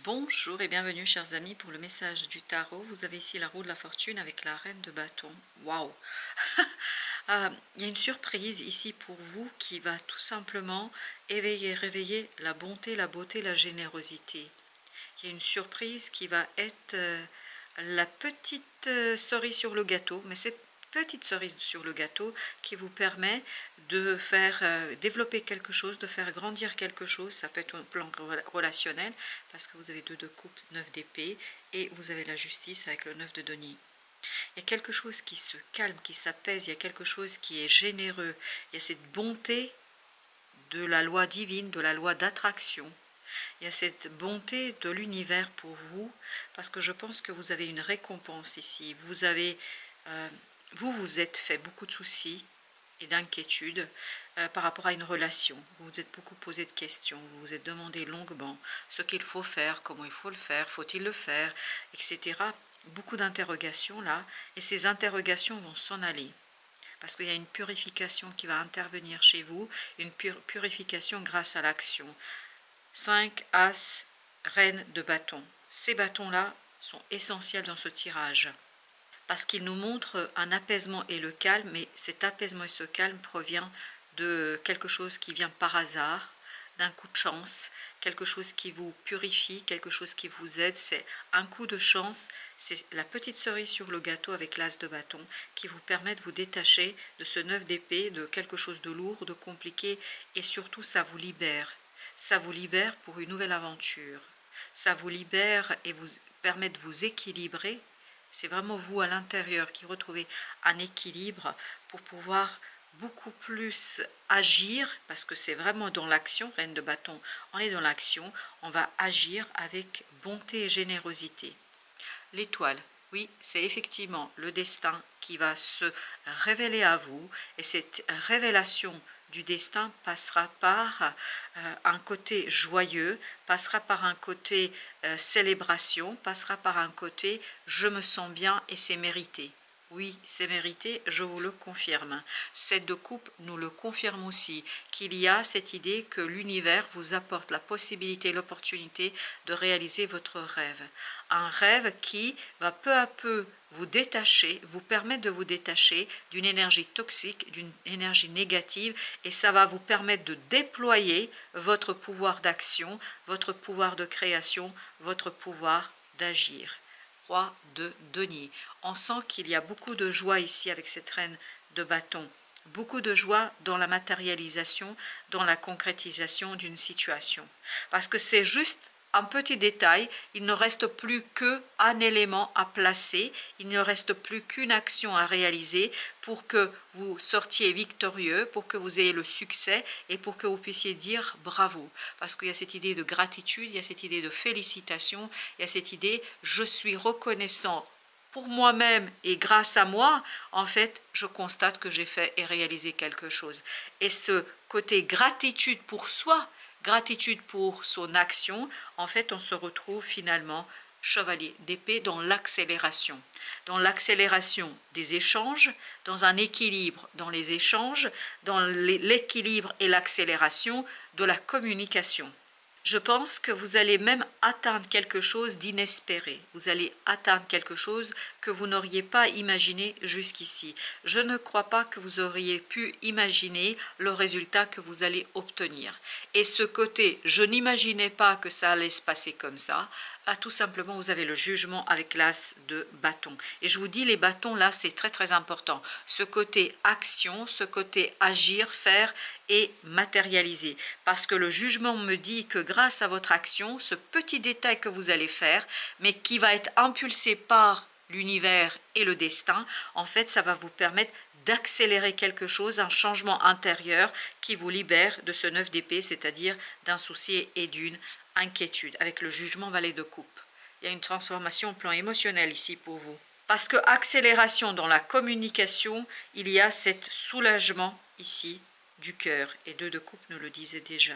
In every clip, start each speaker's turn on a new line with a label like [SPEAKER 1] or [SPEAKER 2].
[SPEAKER 1] Bonjour et bienvenue chers amis pour le message du tarot. Vous avez ici la roue de la fortune avec la reine de bâton. Waouh. Il y a une surprise ici pour vous qui va tout simplement réveiller la bonté, la beauté, la générosité. Il y a une surprise qui va être la petite cerise sur le gâteau, mais c'est petite cerise sur le gâteau qui vous permet de faire développer quelque chose, de faire grandir quelque chose. Ça peut être un plan relationnel parce que vous avez deux de coupe, 9 d'épée et vous avez la justice avec le 9 de denier. Il y a quelque chose qui se calme, qui s'apaise, il y a quelque chose qui est généreux, il y a cette bonté de la loi divine, de la loi d'attraction. Il y a cette bonté de l'univers pour vous, parce que je pense que vous avez une récompense ici. Vous avez, vous êtes fait beaucoup de soucis et d'inquiétudes par rapport à une relation. Vous vous êtes beaucoup posé de questions, vous vous êtes demandé longuement ce qu'il faut faire, comment il faut le faire, faut-il le faire, etc. Beaucoup d'interrogations là, et ces interrogations vont s'en aller. Parce qu'il y a une purification qui va intervenir chez vous, une purification grâce à l'action. 5 As, Reine de bâton. Ces bâtons-là sont essentiels dans ce tirage parce qu'ils nous montrent un apaisement et le calme, mais cet apaisement et ce calme provient de quelque chose qui vient par hasard, d'un coup de chance, quelque chose qui vous purifie, quelque chose qui vous aide. C'est un coup de chance, c'est la petite cerise sur le gâteau avec l'as de bâton qui vous permet de vous détacher de ce 9 d'épée, de quelque chose de lourd, de compliqué, et surtout ça vous libère. Ça vous libère pour une nouvelle aventure. Ça vous libère et vous permet de vous équilibrer. C'est vraiment vous à l'intérieur qui retrouvez un équilibre pour pouvoir beaucoup plus agir, parce que c'est vraiment dans l'action, reine de bâton, on est dans l'action, on va agir avec bonté et générosité. L'étoile, oui, c'est effectivement le destin qui va se révéler à vous, et cette révélation du destin passera par un côté joyeux, passera par un côté célébration, passera par un côté je me sens bien et c'est mérité. Oui, c'est mérité, je vous le confirme. Cette de coupe nous le confirme aussi, qu'il y a cette idée que l'univers vous apporte la possibilité, l'opportunité de réaliser votre rêve. Un rêve qui va peu à peu vous détacher, vous permettre de vous détacher d'une énergie toxique, d'une énergie négative, et ça va vous permettre de déployer votre pouvoir d'action, votre pouvoir de création, votre pouvoir d'agir. Roi de denier. On sent qu'il y a beaucoup de joie ici avec cette reine de bâton. Beaucoup de joie dans la matérialisation, dans la concrétisation d'une situation. Parce que c'est juste un petit détail, il ne reste plus qu'un élément à placer, il ne reste plus qu'une action à réaliser pour que vous sortiez victorieux, pour que vous ayez le succès et pour que vous puissiez dire bravo. Parce qu'il y a cette idée de gratitude, il y a cette idée de félicitation, il y a cette idée je suis reconnaissant pour moi-même et grâce à moi, en fait, je constate que j'ai fait et réalisé quelque chose. Et ce côté gratitude pour soi, gratitude pour son action, en fait, on se retrouve finalement chevalier d'épée dans l'accélération des échanges, dans un équilibre dans les échanges, dans l'équilibre et l'accélération de la communication. Je pense que vous allez même atteindre quelque chose d'inespéré. Vous allez atteindre quelque chose que vous n'auriez pas imaginé jusqu'ici. Je ne crois pas que vous auriez pu imaginer le résultat que vous allez obtenir. Et ce côté, je n'imaginais pas que ça allait se passer comme ça, tout simplement, vous avez le jugement avec l'as de bâton. Et je vous dis, les bâtons, là, c'est très, très important. Ce côté action, ce côté agir, faire et matérialiser. Parce que le jugement me dit que grâce à votre action, ce petit détail que vous allez faire, mais qui va être impulsé par l'univers et le destin, en fait, ça va vous permettre d'accélérer quelque chose, un changement intérieur qui vous libère de ce 9 d'épée, c'est-à-dire d'un souci et d'une inquiétude, avec le jugement valet de coupe. Il y a une transformation au plan émotionnel ici pour vous. Parce que accélération dans la communication, il y a cet soulagement ici du cœur. Et 2 de coupe nous le disait déjà.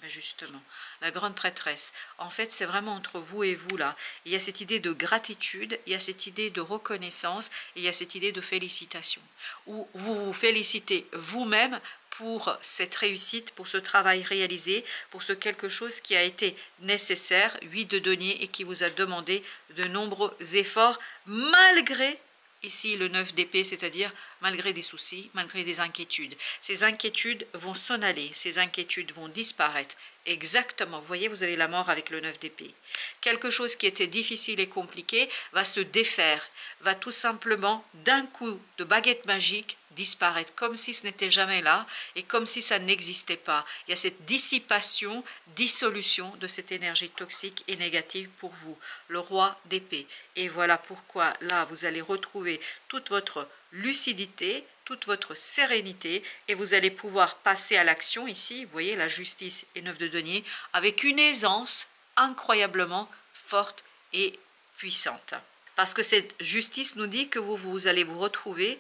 [SPEAKER 1] justement, la grande prêtresse. En fait, c'est vraiment entre vous et vous là. Il y a cette idée de gratitude, il y a cette idée de reconnaissance, et il y a cette idée de félicitation. Où vous vous félicitez vous-même pour cette réussite, pour ce travail réalisé, pour ce quelque chose qui a été nécessaire, 8 de denier, et qui vous a demandé de nombreux efforts, malgré ici le 9 d'épée, c'est-à-dire malgré des soucis, malgré des inquiétudes. Ces inquiétudes vont s'en aller, ces inquiétudes vont disparaître. Exactement, vous voyez, vous avez la mort avec le 9 d'épée. Quelque chose qui était difficile et compliqué va se défaire, va tout simplement, d'un coup de baguette magique, disparaître, comme si ce n'était jamais là et comme si ça n'existait pas. Il y a cette dissipation, dissolution de cette énergie toxique et négative pour vous, le roi d'épée. Et voilà pourquoi là, vous allez retrouver toute votre lucidité, toute votre sérénité, et vous allez pouvoir passer à l'action ici, vous voyez la justice et 9 de denier, avec une aisance incroyablement forte et puissante. Parce que cette justice nous dit que vous allez vous retrouver,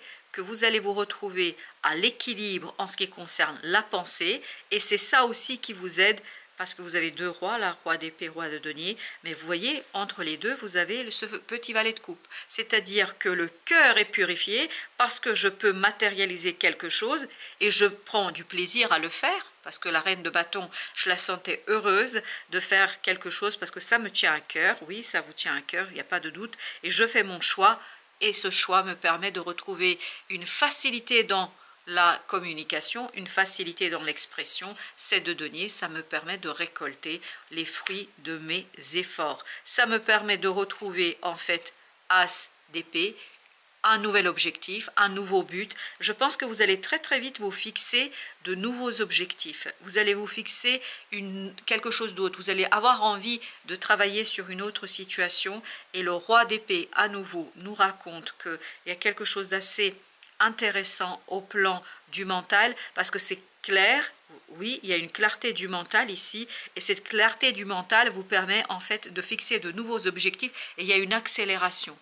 [SPEAKER 1] à l'équilibre en ce qui concerne la pensée, et c'est ça aussi qui vous aide, parce que vous avez deux rois, la roi d'épée, roi de denier, mais vous voyez, entre les deux, vous avez ce petit valet de coupe. C'est-à-dire que le cœur est purifié parce que je peux matérialiser quelque chose et je prends du plaisir à le faire, parce que la reine de bâton, je la sentais heureuse de faire quelque chose parce que ça me tient à cœur. Oui, ça vous tient à cœur, il n'y a pas de doute. Et je fais mon choix et ce choix me permet de retrouver une facilité dans la communication, une facilité dans l'expression. C'est de denier, ça me permet de récolter les fruits de mes efforts. Ça me permet de retrouver en fait as d'épée, un nouvel objectif, un nouveau but. Je pense que vous allez très très vite vous fixer de nouveaux objectifs. Vous allez vous fixer quelque chose d'autre. Vous allez avoir envie de travailler sur une autre situation. Et le roi d'épée, à nouveau, nous raconte qu'il y a quelque chose d'assez intéressant au plan du mental, parce que c'est clair, oui, il y a une clarté du mental ici, et cette clarté du mental vous permet en fait de fixer de nouveaux objectifs, et il y a une accélération.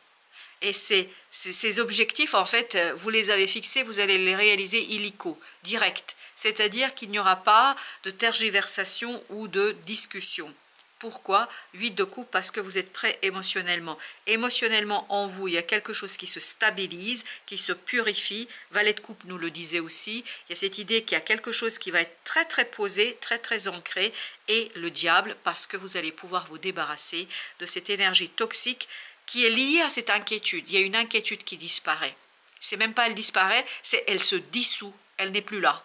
[SPEAKER 1] Et ces objectifs, en fait, vous les avez fixés, vous allez les réaliser illico, direct, c'est-à-dire qu'il n'y aura pas de tergiversation ou de discussion. Pourquoi 8 de coupe? Parce que vous êtes prêt émotionnellement. Émotionnellement, en vous, il y a quelque chose qui se stabilise, qui se purifie. Valet de coupe nous le disait aussi. Il y a cette idée qu'il y a quelque chose qui va être très très posé, très très ancré. Et le diable, parce que vous allez pouvoir vous débarrasser de cette énergie toxique qui est liée à cette inquiétude. Il y a une inquiétude qui disparaît. C'est même pas elle disparaît, c'est elle se dissout. Elle n'est plus là.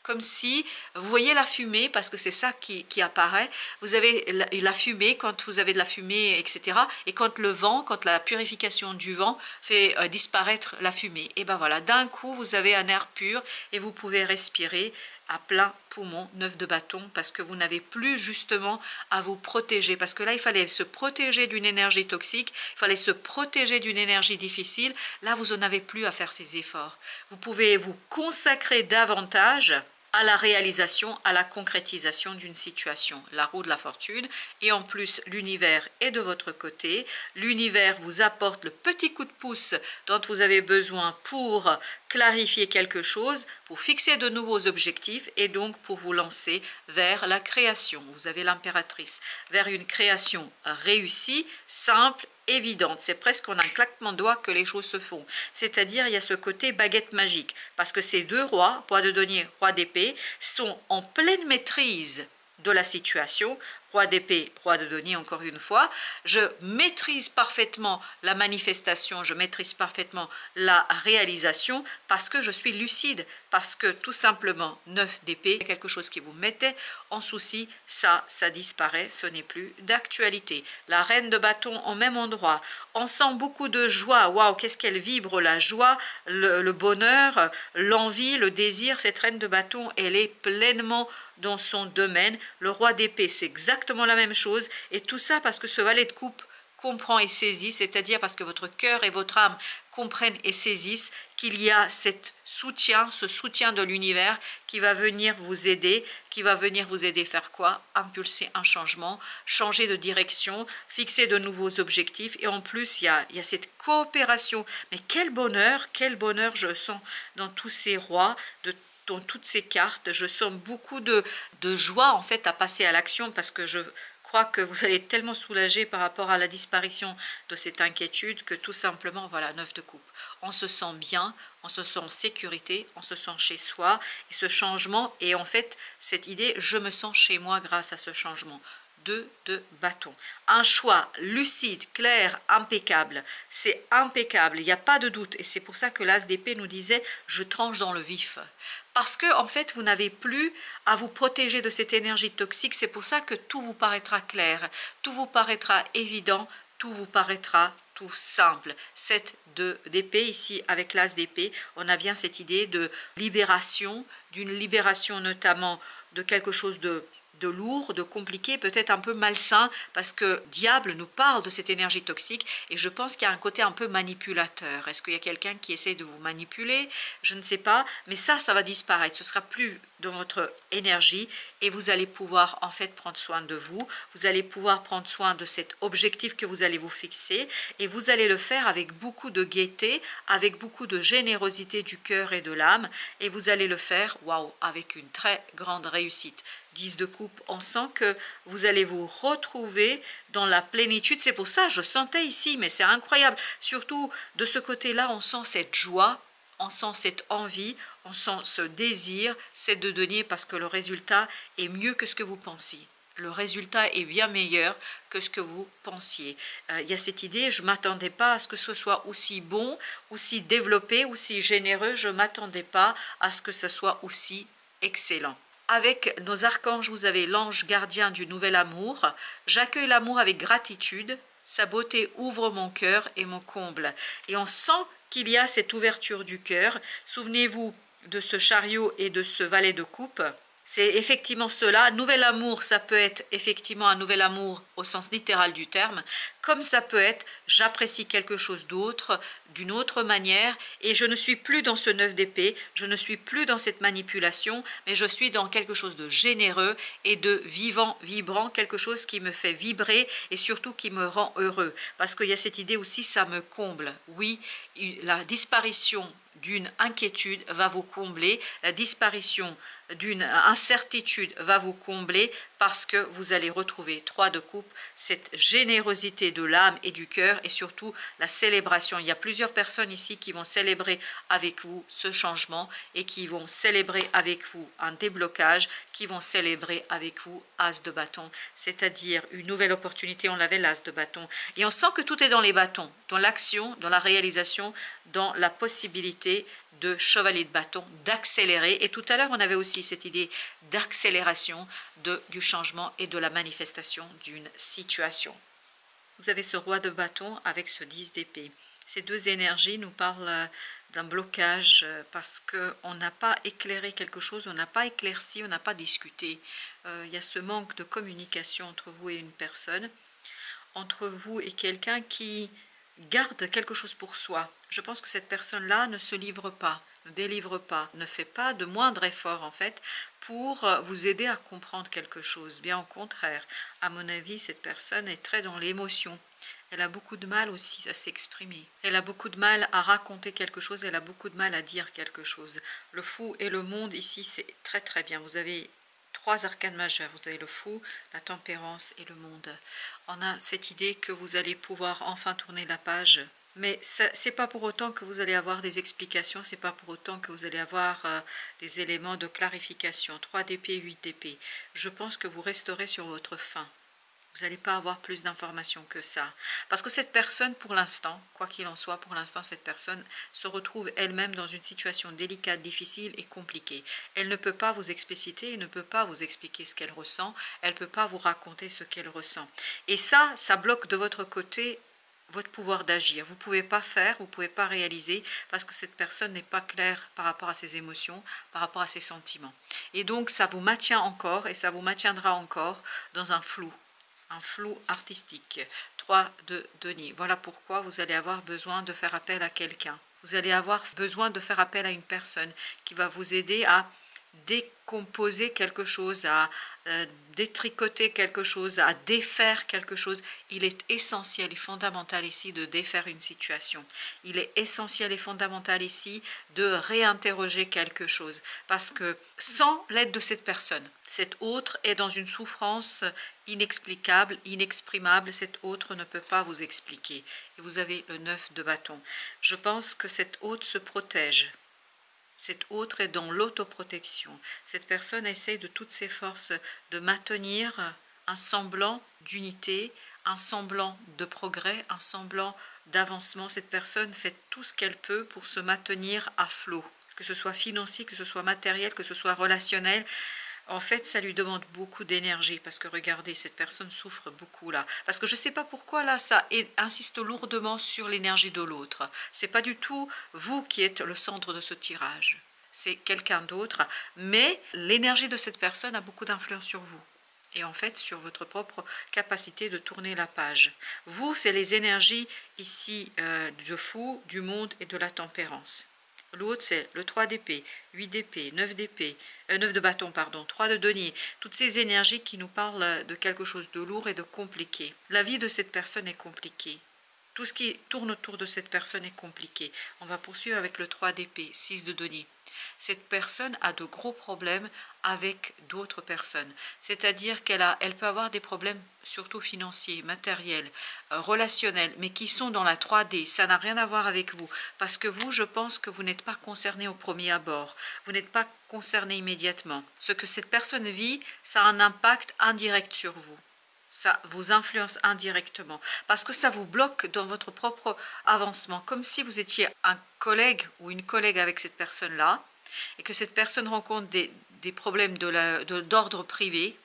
[SPEAKER 1] Comme si, vous voyez la fumée, parce que c'est ça qui apparaît, vous avez la fumée, quand vous avez de la fumée, etc. Et quand le vent, quand la purification du vent fait disparaître la fumée, et ben voilà, d'un coup, vous avez un air pur et vous pouvez respirer à plein poumon, 9 de bâton, parce que vous n'avez plus justement à vous protéger. Parce que là, il fallait se protéger d'une énergie toxique, il fallait se protéger d'une énergie difficile. Là, vous n'en avez plus à faire ces efforts. Vous pouvez vous consacrer davantage à la réalisation, à la concrétisation d'une situation, la roue de la fortune, et en plus l'univers est de votre côté, l'univers vous apporte le petit coup de pouce dont vous avez besoin pour clarifier quelque chose, pour fixer de nouveaux objectifs et donc pour vous lancer vers la création. Vous avez l'impératrice, vers une création réussie, simple, évidente. C'est presque en un claquement de doigts que les choses se font. C'est-à-dire, il y a ce côté baguette magique. Parce que ces deux rois, roi de denier, roi d'épée, sont en pleine maîtrise de la situation. Roi d'épée, roi de denier, encore une fois. Je maîtrise parfaitement la manifestation, je maîtrise parfaitement la réalisation parce que je suis lucide, parce que tout simplement, 9 d'épée, quelque chose qui vous mettait en souci, ça disparaît, ce n'est plus d'actualité. La reine de bâton au même endroit, on sent beaucoup de joie, waouh, qu'est-ce qu'elle vibre, la joie, le bonheur, l'envie, le désir, cette reine de bâton, elle est pleinement dans son domaine. Le roi d'épée, c'est exactement la même chose, et tout ça parce que ce valet de coupe comprend et saisit, c'est-à-dire parce que votre cœur et votre âme comprennent et saisissent qu'il y a ce soutien de l'univers qui va venir vous aider, faire quoi? Impulser un changement, changer de direction, fixer de nouveaux objectifs, et en plus il y a cette coopération. Mais quel bonheur je sens dans tous ces rois, de dans toutes ces cartes. Je sens beaucoup de joie en fait à passer à l'action parce que je crois que vous allez être tellement soulagé par rapport à la disparition de cette inquiétude que tout simplement, voilà, 9 de coupe. On se sent bien, on se sent en sécurité, on se sent chez soi. Et ce changement, et en fait, cette idée, je me sens chez moi grâce à ce changement. 2 de bâton. Un choix lucide, clair, impeccable. C'est impeccable, il n'y a pas de doute. Et c'est pour ça que l'As d'épée nous disait, je tranche dans le vif. Parce que en fait, vous n'avez plus à vous protéger de cette énergie toxique. C'est pour ça que tout vous paraîtra clair, tout vous paraîtra évident, tout vous paraîtra tout simple. 7 d'épée ici avec l'As d'épée, on a bien cette idée de libération, d'une libération notamment de quelque chose de lourd, de compliqué, peut-être un peu malsain, parce que diable nous parle de cette énergie toxique, et je pense qu'il y a un côté un peu manipulateur. Est-ce qu'il y a quelqu'un qui essaie de vous manipuler? Je ne sais pas, mais ça va disparaître. Ce sera plus dans votre énergie, et vous allez pouvoir en fait prendre soin de vous. Vous allez pouvoir prendre soin de cet objectif que vous allez vous fixer, et vous allez le faire avec beaucoup de gaieté, avec beaucoup de générosité du cœur et de l'âme, et vous allez le faire, waouh, avec une très grande réussite. 10 de coupe, on sent que vous allez vous retrouver dans la plénitude. C'est pour ça, je sentais ici, mais c'est incroyable. Surtout de ce côté-là, on sent cette joie, on sent cette envie, on sent ce désir, c'est de donner parce que le résultat est mieux que ce que vous pensiez. Le résultat est bien meilleur que ce que vous pensiez. Il y a cette idée, je ne m'attendais pas à ce que ce soit aussi bon, aussi développé, aussi généreux. Je ne m'attendais pas à ce que ce soit aussi excellent. Avec nos archanges, vous avez l'ange gardien du nouvel amour. J'accueille l'amour avec gratitude. Sa beauté ouvre mon cœur et mon comble. Et on sent qu'il y a cette ouverture du cœur. Souvenez-vous de ce chariot et de ce valet de coupe. C'est effectivement cela. Nouvel amour, ça peut être effectivement un nouvel amour au sens littéral du terme, comme ça peut être j'apprécie quelque chose d'autre, d'une autre manière, et je ne suis plus dans ce 9 d'épée, je ne suis plus dans cette manipulation, mais je suis dans quelque chose de généreux et de vivant, vibrant, quelque chose qui me fait vibrer et surtout qui me rend heureux. Parce qu'il y a cette idée aussi, ça me comble. Oui, la disparition d'une inquiétude va vous combler, la disparition d'une incertitude va vous combler parce que vous allez retrouver 3 de coupe, cette générosité de l'âme et du cœur et surtout la célébration. Il y a plusieurs personnes ici qui vont célébrer avec vous ce changement et qui vont célébrer avec vous un déblocage, qui vont célébrer avec vous As de bâton, c'est-à-dire une nouvelle opportunité. On l'avait l'As de bâton et on sent que tout est dans les bâtons, dans l'action, dans la réalisation, dans la possibilité de chevalier de bâton, d'accélérer. Et tout à l'heure, on avait aussi cette idée d'accélération du changement et de la manifestation d'une situation. Vous avez ce roi de bâton avec ce 10 d'épée. Ces deux énergies nous parlent d'un blocage parce qu'on n'a pas éclairé quelque chose, on n'a pas éclairci, on n'a pas discuté. Il y a ce manque de communication entre vous et une personne, entre vous et quelqu'un qui garde quelque chose pour soi. Je pense que cette personne-là ne se livre pas, ne délivre pas, ne fait pas de moindre effort en fait pour vous aider à comprendre quelque chose. Bien au contraire, à mon avis, cette personne est très dans l'émotion. Elle a beaucoup de mal aussi à s'exprimer. Elle a beaucoup de mal à raconter quelque chose, elle a beaucoup de mal à dire quelque chose. Le fou et le monde ici, c'est très très bien. Vous avez 3 arcanes majeures, vous avez le fou, la tempérance et le monde. On a cette idée que vous allez pouvoir enfin tourner la page, mais c'est pas pour autant que vous allez avoir des explications, c'est pas pour autant que vous allez avoir des éléments de clarification. 3 d'épée, 8 d'épée. Je pense que vous resterez sur votre faim. Vous n'allez pas avoir plus d'informations que ça. Parce que cette personne, pour l'instant, quoi qu'il en soit, pour l'instant, cette personne se retrouve elle-même dans une situation délicate, difficile et compliquée. Elle ne peut pas vous expliciter, elle ne peut pas vous expliquer ce qu'elle ressent, elle ne peut pas vous raconter ce qu'elle ressent. Et ça bloque de votre côté votre pouvoir d'agir. Vous ne pouvez pas faire, vous ne pouvez pas réaliser parce que cette personne n'est pas claire par rapport à ses émotions, par rapport à ses sentiments. Et donc, ça vous maintient encore et ça vous maintiendra encore dans un flou artistique. 3 de denier. Voilà pourquoi vous allez avoir besoin de faire appel à quelqu'un. Vous allez avoir besoin de faire appel à une personne qui va vous aider à décomposer quelque chose, à détricoter quelque chose, à défaire quelque chose. Il est essentiel et fondamental ici de défaire une situation. Il est essentiel et fondamental ici de réinterroger quelque chose. Parce que sans l'aide de cette personne, cet autre est dans une souffrance inexplicable, inexprimable. Cet autre ne peut pas vous expliquer. Et vous avez le 9 de bâton. Je pense que cet autre se protège. Cet autre est dans l'autoprotection. Cette personne essaie de toutes ses forces de maintenir un semblant d'unité, un semblant de progrès, un semblant d'avancement. Cette personne fait tout ce qu'elle peut pour se maintenir à flot, que ce soit financier, que ce soit matériel, que ce soit relationnel. En fait, ça lui demande beaucoup d'énergie parce que regardez, cette personne souffre beaucoup là. Parce que je ne sais pas pourquoi là, ça insiste lourdement sur l'énergie de l'autre. C'est pas du tout vous qui êtes le centre de ce tirage. C'est quelqu'un d'autre. Mais l'énergie de cette personne a beaucoup d'influence sur vous. Et en fait, sur votre propre capacité de tourner la page. Vous, c'est les énergies ici de fou, du monde et de la tempérance. L'autre, c'est le 3 d'épée, 8 d'épée, 9 d'épée, 9 de bâton, pardon, 3 de denier. Toutes ces énergies qui nous parlent de quelque chose de lourd et de compliqué. La vie de cette personne est compliquée. Tout ce qui tourne autour de cette personne est compliqué. On va poursuivre avec le 3 d'épée, 6 de denier. Cette personne a de gros problèmes avec d'autres personnes. C'est-à-dire elle peut avoir des problèmes surtout financiers, matériels, relationnels, mais qui sont dans la 3D. Ça n'a rien à voir avec vous. Parce que vous, je pense que vous n'êtes pas concerné au premier abord. Vous n'êtes pas concerné immédiatement. Ce que cette personne vit, ça a un impact indirect sur vous. Ça vous influence indirectement parce que ça vous bloque dans votre propre avancement, comme si vous étiez un collègue ou une collègue avec cette personne-là et que cette personne rencontre des problèmes d'ordre privé,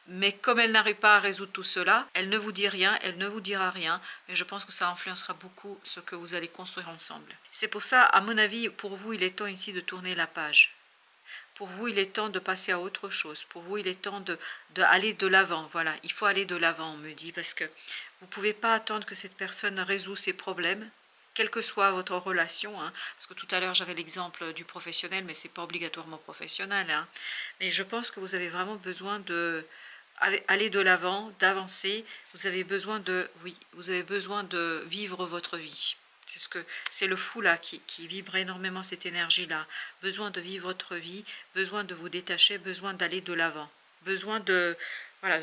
[SPEAKER 1] mais comme elle n'arrive pas à résoudre tout cela, elle ne vous dit rien, elle ne vous dira rien, mais je pense que ça influencera beaucoup ce que vous allez construire ensemble. C'est pour ça, à mon avis, pour vous, il est temps ici de tourner la page. Pour vous, il est temps de passer à autre chose. Pour vous, il est temps d'aller de l'avant. Voilà, il faut aller de l'avant, on me dit, parce que vous ne pouvez pas attendre que cette personne résout ses problèmes, quelle que soit votre relation. Hein, parce que tout à l'heure, j'avais l'exemple du professionnel, mais ce n'est pas obligatoirement professionnel. Hein, mais je pense que vous avez vraiment besoin d'aller de l'avant, d'avancer. Vous avez besoin vous avez besoin de vivre votre vie. C'est le fou là qui vibre énormément cette énergie-là. Besoin de vivre votre vie, besoin de vous détacher, besoin d'aller de l'avant. Besoin de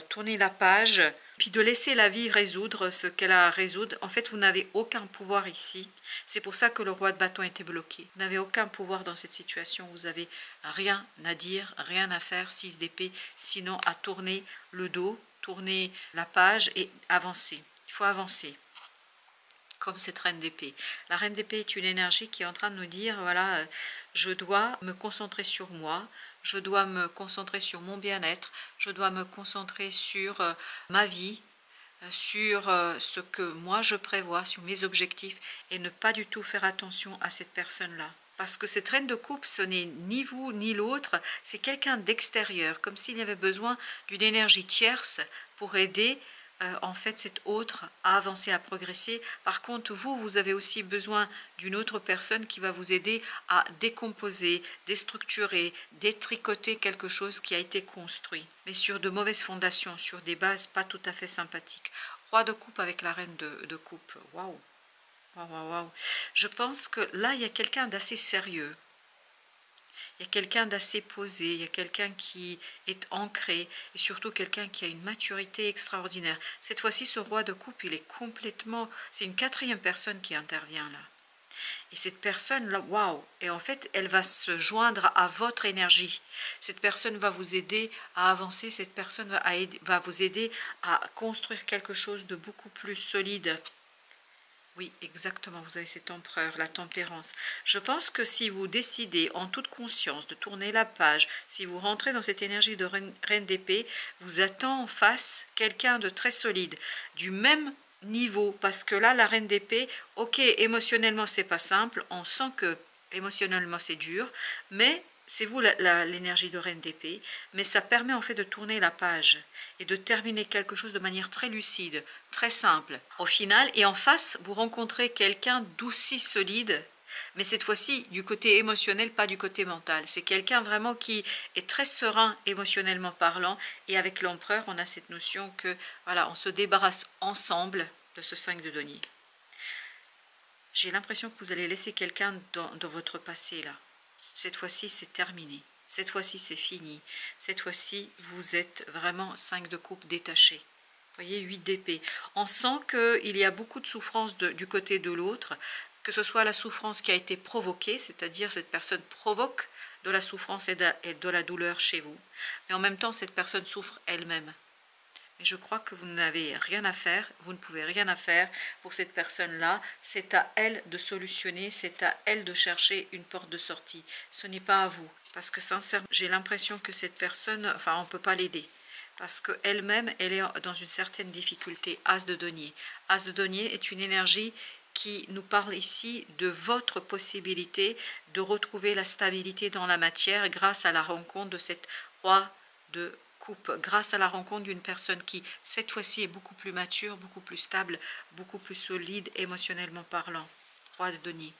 [SPEAKER 1] tourner la page, puis de laisser la vie résoudre ce qu'elle a à résoudre. En fait, vous n'avez aucun pouvoir ici. C'est pour ça que le roi de bâton était bloqué. Vous n'avez aucun pouvoir dans cette situation. Vous n'avez rien à dire, rien à faire, 6 d'épée, sinon à tourner le dos, tourner la page et avancer. Il faut avancer. Comme cette reine d'épée. La reine d'épée est une énergie qui est en train de nous dire, voilà, je dois me concentrer sur moi, je dois me concentrer sur mon bien-être, je dois me concentrer sur ma vie, sur ce que moi je prévois, sur mes objectifs, et ne pas du tout faire attention à cette personne-là. Parce que cette reine de coupe, ce n'est ni vous ni l'autre, c'est quelqu'un d'extérieur, comme s'il y avait besoin d'une énergie tierce pour aider en fait cet autre à avancer, à progresser. Par contre, vous avez aussi besoin d'une autre personne qui va vous aider à décomposer, déstructurer, détricoter quelque chose qui a été construit, mais sur de mauvaises fondations, sur des bases pas tout à fait sympathiques. Roi de coupe avec la reine de coupe, waouh, waouh, waouh, waouh. Je pense que là, il y a quelqu'un d'assez sérieux. Il y a quelqu'un d'assez posé, il y a quelqu'un qui est ancré et surtout quelqu'un qui a une maturité extraordinaire. Cette fois-ci, ce roi de coupe, il est complètement... C'est une quatrième personne qui intervient là. Et cette personne-là, waouh! Et en fait, elle va se joindre à votre énergie. Cette personne va vous aider à avancer, cette personne va vous aider à construire quelque chose de beaucoup plus solide. Oui, exactement, vous avez cet empereur, la tempérance. Je pense que si vous décidez en toute conscience de tourner la page, si vous rentrez dans cette énergie de reine d'épée, vous attend en face quelqu'un de très solide, du même niveau, parce que là, la reine d'épée, ok, émotionnellement, c'est pas simple, on sent que émotionnellement, c'est dur, mais... C'est vous l'énergie de reine d'épée, mais ça permet en fait de tourner la page et de terminer quelque chose de manière très lucide, très simple. Au final, et en face, vous rencontrez quelqu'un d'aussi solide Mais cette fois-ci, du côté émotionnel, pas du côté mental. C'est quelqu'un vraiment qui est très serein émotionnellement parlant. Et avec l'empereur, on a cette notion que, voilà, on se débarrasse ensemble de ce 5 de denier. J'ai l'impression que vous allez laisser quelqu'un dans votre passé, là. Cette fois-ci, c'est terminé. Cette fois-ci, c'est fini. Cette fois-ci, vous êtes vraiment 5 de coupe détaché. Vous voyez, 8 d'épée. On sent qu'il y a beaucoup de souffrance du côté de l'autre, que ce soit la souffrance qui a été provoquée, c'est-à-dire cette personne provoque de la souffrance et de la douleur chez vous. Mais en même temps, cette personne souffre elle-même. Mais je crois que vous n'avez rien à faire, vous ne pouvez rien à faire pour cette personne-là. C'est à elle de solutionner, c'est à elle de chercher une porte de sortie. Ce n'est pas à vous. Parce que sincèrement, j'ai l'impression que cette personne, enfin, on ne peut pas l'aider. Parce qu'elle-même, elle est dans une certaine difficulté. As de denier. As de denier est une énergie qui nous parle ici de votre possibilité de retrouver la stabilité dans la matière grâce à la rencontre de cette roi de coupe, grâce à la rencontre d'une personne qui, cette fois-ci, est beaucoup plus mature, beaucoup plus stable, beaucoup plus solide, émotionnellement parlant. Roi de denier.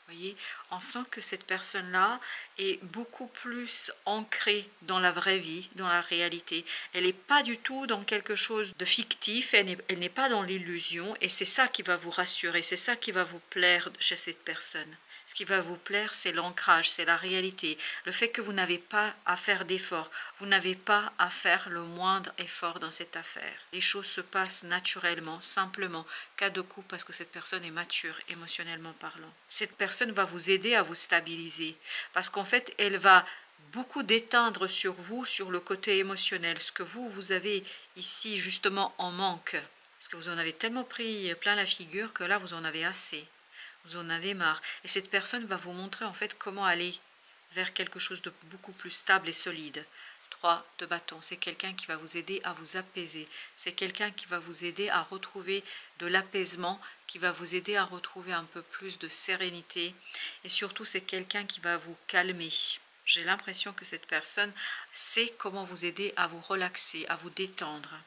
[SPEAKER 1] Voyez, on sent que cette personne-là est beaucoup plus ancrée dans la vraie vie, dans la réalité. Elle n'est pas du tout dans quelque chose de fictif, elle n'est pas dans l'illusion, et c'est ça qui va vous rassurer, c'est ça qui va vous plaire chez cette personne. Ce qui va vous plaire, c'est l'ancrage, c'est la réalité, le fait que vous n'avez pas à faire d'efforts, vous n'avez pas à faire le moindre effort dans cette affaire. Les choses se passent naturellement, simplement, cas de coup parce que cette personne est mature, émotionnellement parlant. Cette personne va vous aider à vous stabiliser, parce qu'en fait, elle va beaucoup déteindre sur vous, sur le côté émotionnel, ce que vous avez ici justement en manque. Parce que vous en avez tellement pris plein la figure que là, vous en avez assez. Vous en avez marre. Et cette personne va vous montrer en fait comment aller vers quelque chose de beaucoup plus stable et solide. 3 de bâton, c'est quelqu'un qui va vous aider à vous apaiser. C'est quelqu'un qui va vous aider à retrouver de l'apaisement, qui va vous aider à retrouver un peu plus de sérénité. Et surtout, c'est quelqu'un qui va vous calmer. J'ai l'impression que cette personne sait comment vous aider à vous relaxer, à vous détendre.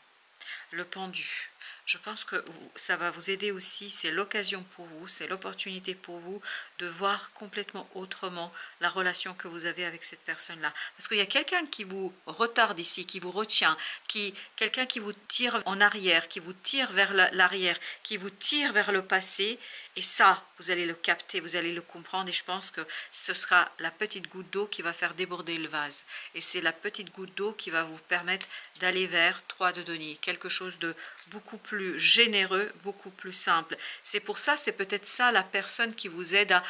[SPEAKER 1] Le pendu. Je pense que ça va vous aider aussi, c'est l'occasion pour vous, c'est l'opportunité pour vous de voir complètement autrement la relation que vous avez avec cette personne-là. Parce qu'il y a quelqu'un qui vous retarde ici, qui vous retient, quelqu'un qui vous tire en arrière, qui vous tire vers l'arrière, qui vous tire vers le passé. Et ça, vous allez le capter, vous allez le comprendre et je pense que ce sera la petite goutte d'eau qui va faire déborder le vase. Et c'est la petite goutte d'eau qui va vous permettre d'aller vers 3 de denier, quelque chose de beaucoup plus généreux, beaucoup plus simple. C'est pour ça, c'est peut-être ça la personne qui vous aide à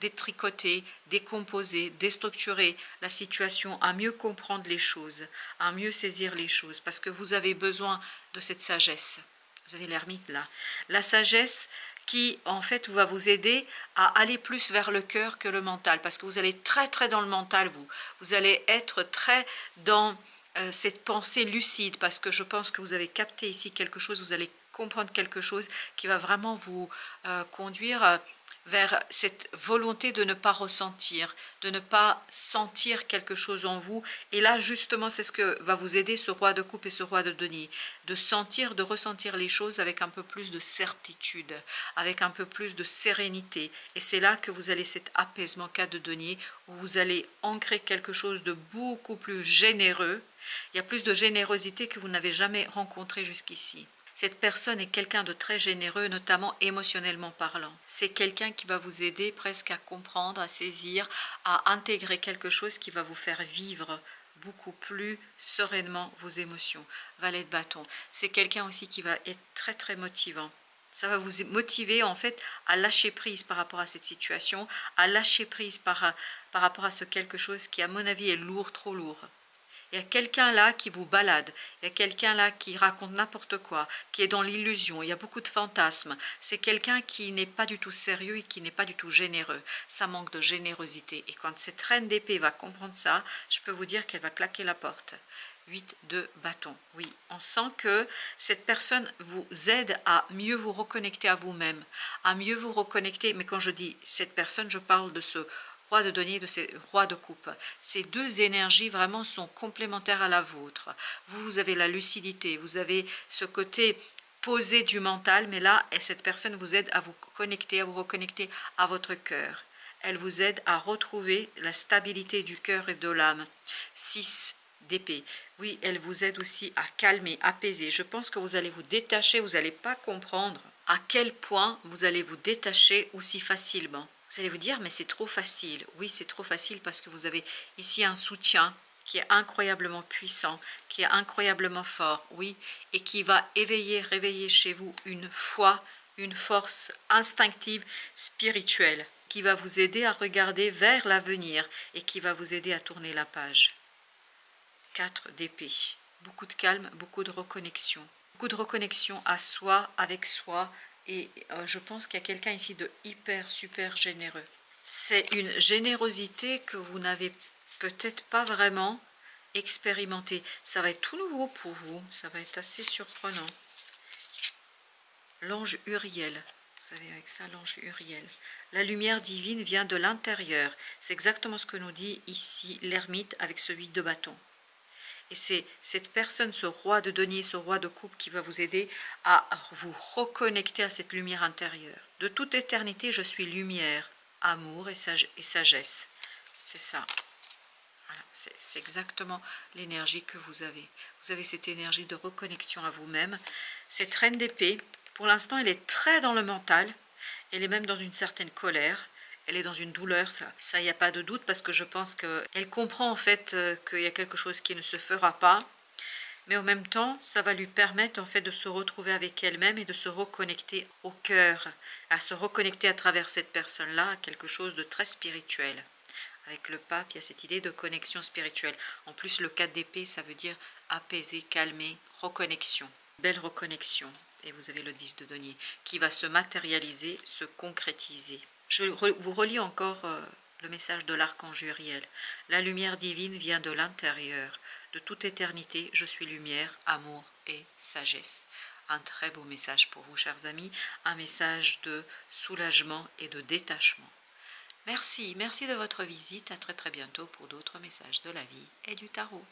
[SPEAKER 1] détricoter, décomposer, déstructurer la situation, à mieux comprendre les choses, à mieux saisir les choses, parce que vous avez besoin de cette sagesse. Vous avez l'ermite là. La sagesse qui en fait va vous aider à aller plus vers le cœur que le mental, parce que vous allez très dans le mental, vous allez être très dans cette pensée lucide, parce que je pense que vous avez capté ici quelque chose, vous allez comprendre quelque chose qui va vraiment vous conduire vers cette volonté de ne pas ressentir, de ne pas sentir quelque chose en vous. Et là, justement, c'est ce que va vous aider ce roi de coupe et ce roi de denier, de sentir, de ressentir les choses avec un peu plus de certitude, avec un peu plus de sérénité. Et c'est là que vous allez cet apaisement 4 de denier, où vous allez ancrer quelque chose de beaucoup plus généreux. Il y a plus de générosité que vous n'avez jamais rencontré jusqu'ici. Cette personne est quelqu'un de très généreux, notamment émotionnellement parlant. C'est quelqu'un qui va vous aider presque à comprendre, à saisir, à intégrer quelque chose qui va vous faire vivre beaucoup plus sereinement vos émotions. Valet de bâton, c'est quelqu'un aussi qui va être très motivant. Ça va vous motiver en fait à lâcher prise par rapport à cette situation, à lâcher prise par rapport à ce quelque chose qui à mon avis est lourd, trop lourd. Il y a quelqu'un là qui vous balade, il y a quelqu'un là qui raconte n'importe quoi, qui est dans l'illusion, il y a beaucoup de fantasmes. C'est quelqu'un qui n'est pas du tout sérieux et qui n'est pas du tout généreux. Ça manque de générosité. Et quand cette reine d'épée va comprendre ça, je peux vous dire qu'elle va claquer la porte. 8 de bâton. Oui, on sent que cette personne vous aide à mieux vous reconnecter à vous-même, à mieux vous reconnecter. Mais quand je dis cette personne, je parle de ce roi de denier, de ces rois de coupe. Ces deux énergies vraiment sont complémentaires à la vôtre. Vous avez la lucidité, vous avez ce côté poser du mental, mais là, cette personne vous aide à vous connecter, à vous reconnecter à votre cœur. Elle vous aide à retrouver la stabilité du cœur et de l'âme. 6 d'épée. Oui, elle vous aide aussi à calmer, apaiser. Je pense que vous allez vous détacher, vous n'allez pas comprendre à quel point vous allez vous détacher aussi facilement. Vous allez vous dire, mais c'est trop facile. Oui, c'est trop facile parce que vous avez ici un soutien qui est incroyablement puissant, qui est incroyablement fort, oui, et qui va réveiller chez vous une foi, une force instinctive, spirituelle, qui va vous aider à regarder vers l'avenir et qui va vous aider à tourner la page. 4 d'épée. Beaucoup de calme, beaucoup de reconnexion. Beaucoup de reconnexion à soi, avec soi, et je pense qu'il y a quelqu'un ici de hyper, super généreux. C'est une générosité que vous n'avez peut-être pas vraiment expérimenté. Ça va être tout nouveau pour vous, ça va être assez surprenant. L'ange Uriel, vous savez avec ça l'ange Uriel. La lumière divine vient de l'intérieur. C'est exactement ce que nous dit ici l'ermite avec ce 8 de bâton. Et c'est cette personne, ce roi de denier, ce roi de coupe qui va vous aider à vous reconnecter à cette lumière intérieure. De toute éternité, je suis lumière, amour et sagesse. C'est ça. Voilà, c'est exactement l'énergie que vous avez. Vous avez cette énergie de reconnexion à vous-même. Cette reine d'épée, pour l'instant, elle est très dans le mental. Elle est même dans une certaine colère. Elle est dans une douleur, ça il n'y a pas de doute, parce que je pense qu'elle comprend en fait qu'il y a quelque chose qui ne se fera pas. Mais en même temps, ça va lui permettre en fait de se retrouver avec elle-même et de se reconnecter au cœur, à se reconnecter à travers cette personne-là à quelque chose de très spirituel. Avec le pape, il y a cette idée de connexion spirituelle. En plus, le 4 d'épée, ça veut dire apaiser, calmer, reconnexion. Belle reconnexion. Et vous avez le 10 de denier qui va se matérialiser, se concrétiser. Je vous relis encore le message de l'archange Uriel. La lumière divine vient de l'intérieur. De toute éternité, je suis lumière, amour et sagesse. Un très beau message pour vous, chers amis. Un message de soulagement et de détachement. Merci de votre visite. À très bientôt pour d'autres messages de la vie et du tarot.